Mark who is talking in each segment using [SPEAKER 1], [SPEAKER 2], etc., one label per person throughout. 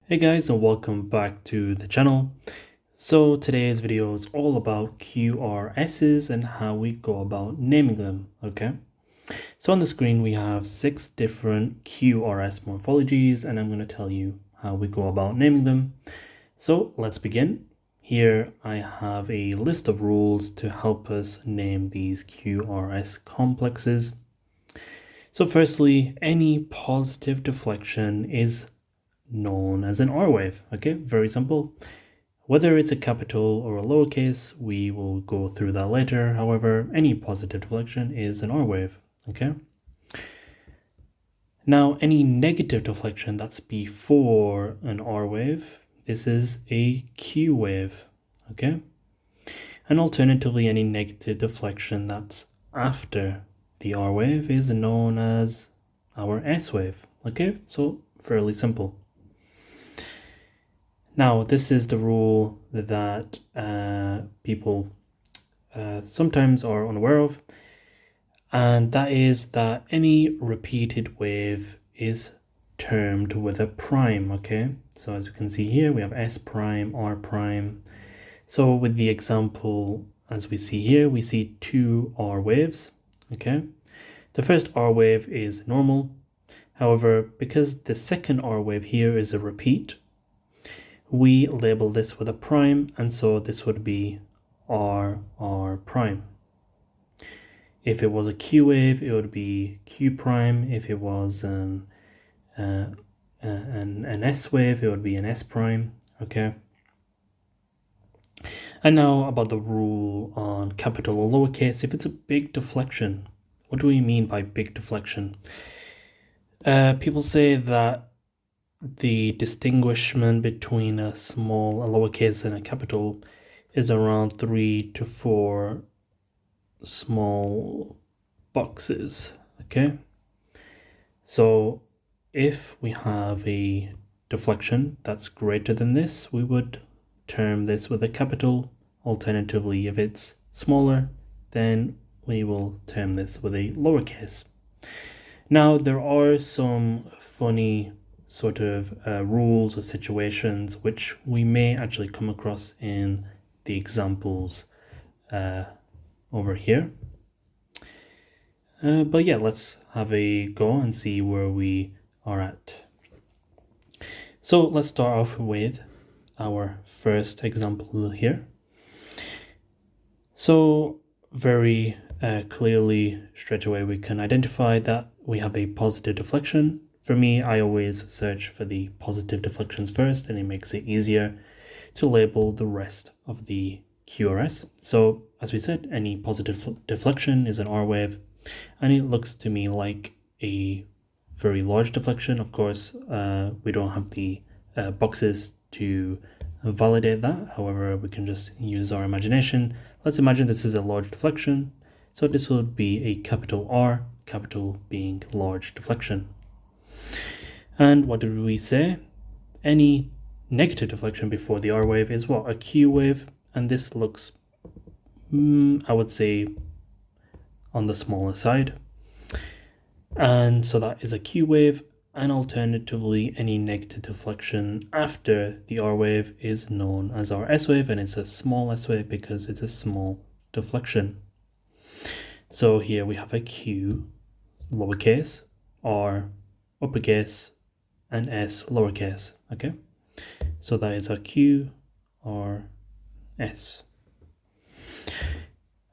[SPEAKER 1] Hey guys, and welcome back to the channel. So today's video is all about QRSs and how we go about naming them, okay? So on the screen we have 6 different QRS morphologies and I'm going to tell you how we go about naming them. So let's begin. Here I have a list of rules to help us name these QRS complexes. So firstly, any positive deflection is known as an R wave. Okay, very simple. Whether it's a capital or a lowercase, we will go through that later. However, any positive deflection is an R wave. Okay. Now, any negative deflection that's before an R wave, this is a Q wave. Okay. And alternatively, any negative deflection that's after the R wave is known as our S wave. Okay, so fairly simple. Now, this is the rule that people sometimes are unaware of, and that is that any repeated wave is termed with a prime, okay? So as you can see here, we have S prime, R prime. So with the example, as we see here, we see 2 R waves, okay? The first R wave is normal. However, because the second R wave here is a repeat, we label this with a prime, and so this would be R prime. If it was a Q wave, it would be Q prime. If it was an S wave, it would be an S prime. Okay. And now about the rule on capital or lowercase. If it's a big deflection, what do we mean by big deflection? People say that the distinguishment between a small, a lowercase, and a capital is around 3 to 4 small boxes. Okay, so if we have a deflection that's greater than this, we would term this with a capital. Alternatively, if it's smaller, then we will term this with a lowercase. Now, there are some funny sort of rules or situations which we may actually come across in the examples over here. But yeah, let's have a go and see where we are at. So let's start off with our first example here. So very clearly, straight away, we can identify that we have a positive deflection. For me, I always search for the positive deflections first, and it makes it easier to label the rest of the QRS. So as we said, any positive deflection is an R wave, and it looks to me like a very large deflection. Of course, we don't have the boxes to validate that. However, we can just use our imagination. Let's imagine this is a large deflection. So this would be a capital R, capital being large deflection. And what did we say? Any negative deflection before the R wave is what? A Q wave. And this looks, I would say, on the smaller side. And so that is a Q wave. And alternatively, any negative deflection after the R wave is known as our S wave, and it's a small S wave because it's a small deflection. So here we have a Q lowercase, R uppercase, and S lowercase. Okay, so that is our Q, R, S.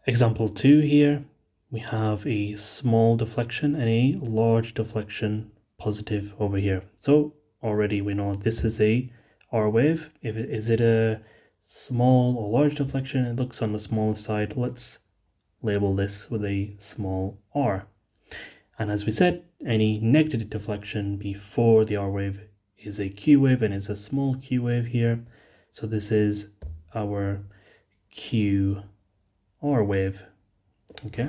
[SPEAKER 1] Example 2 here, we have a small deflection and a large deflection positive over here. So already we know this is a R wave. Is it a small or large deflection? It looks on the smaller side. Let's label this with a small R. And as we said, any negative deflection before the R wave is a Q wave, and it's a small Q wave here. So this is our Q R wave. Okay.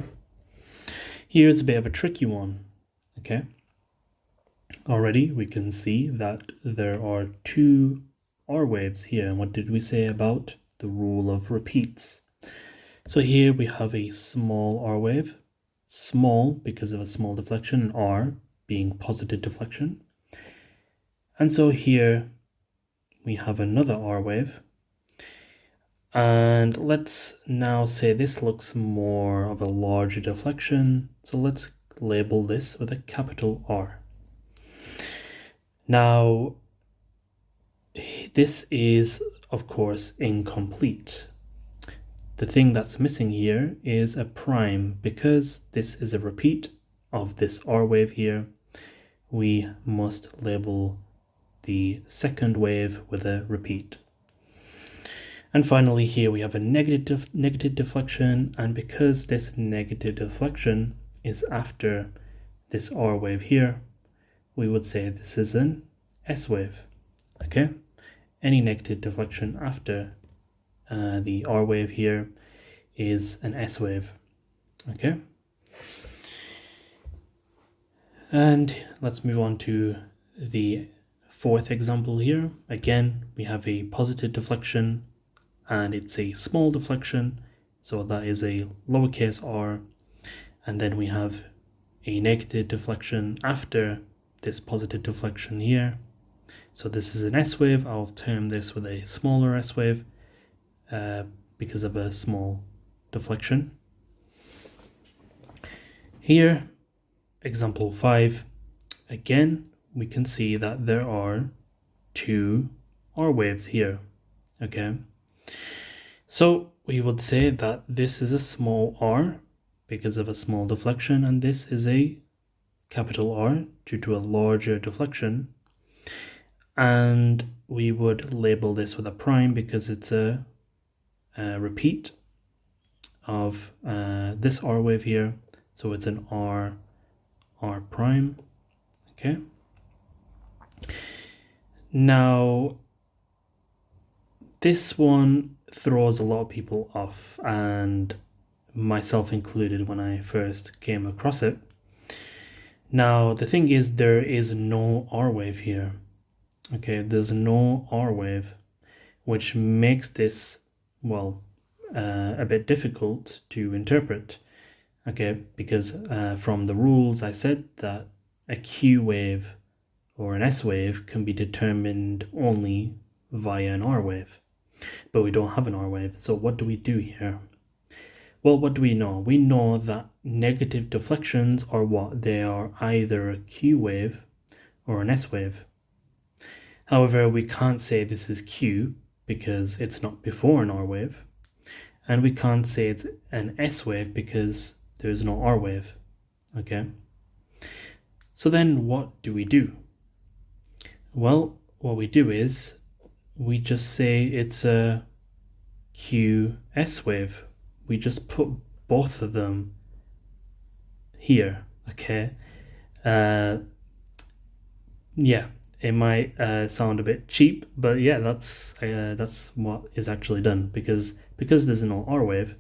[SPEAKER 1] Here's a bit of a tricky one. Okay. Already we can see that there are 2 R waves here. And what did we say about the rule of repeats? So here we have a small R wave, small because of a small deflection, and R being positive deflection. And so here we have another R wave. And let's now say this looks more of a larger deflection. So let's label this with a capital R. Now, this is, of course, incomplete. The thing that's missing here is a prime. Because this is a repeat of this R wave here, we must label the second wave with a repeat. And finally here we have a negative deflection, and because this negative deflection is after this R wave here, we would say this is an S wave. Okay, any negative deflection after the R wave here is an S wave. Okay, and let's move on to the fourth example here. Again, we have a positive deflection and it's a small deflection, so that is a lowercase r, and then we have a negative deflection after this positive deflection here. So this is an S wave. I'll term this with a smaller S wave because of a small deflection. Here, example 5, again, we can see that there are two R waves here, okay? So we would say that this is a small r because of a small deflection, and this is a capital R due to a larger deflection. And we would label this with a prime because it's a repeat of this R wave here. So it's an R prime, okay? Now, this one throws a lot of people off, and myself included when I first came across it. Now, the thing is, there is no R wave here. Okay, there's no R wave, which makes this, well, a bit difficult to interpret. Okay, because from the rules I said that a Q wave or an S wave can be determined only via an R wave. But we don't have an R wave, so what do we do here? Well, what do we know? We know that negative deflections are what? They are either a Q wave or an S wave. However, we can't say this is Q because it's not before an R wave, and we can't say it's an S wave because there's no R wave, okay? So then what do we do? Well, what we do is we just say it's a QS wave. We just put both of them here, okay? Yeah, it might sound a bit cheap, but yeah, that's what is actually done, because there's no R wave.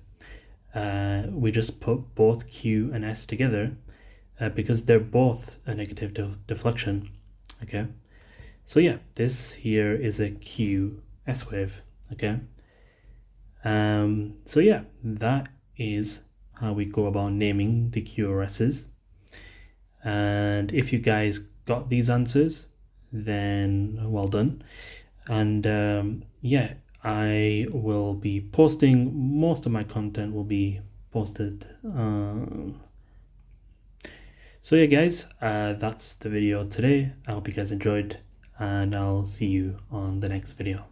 [SPEAKER 1] We just put both Q and S together because they're both a negative deflection, okay? So yeah, this here is a Q S wave, okay? So yeah, that is how we go about naming the QRSs. And if you guys got these answers, then well done. And yeah, I will be posting, most of my content will be posted. So yeah guys, that's the video today. I hope you guys enjoyed, and I'll see you on the next video.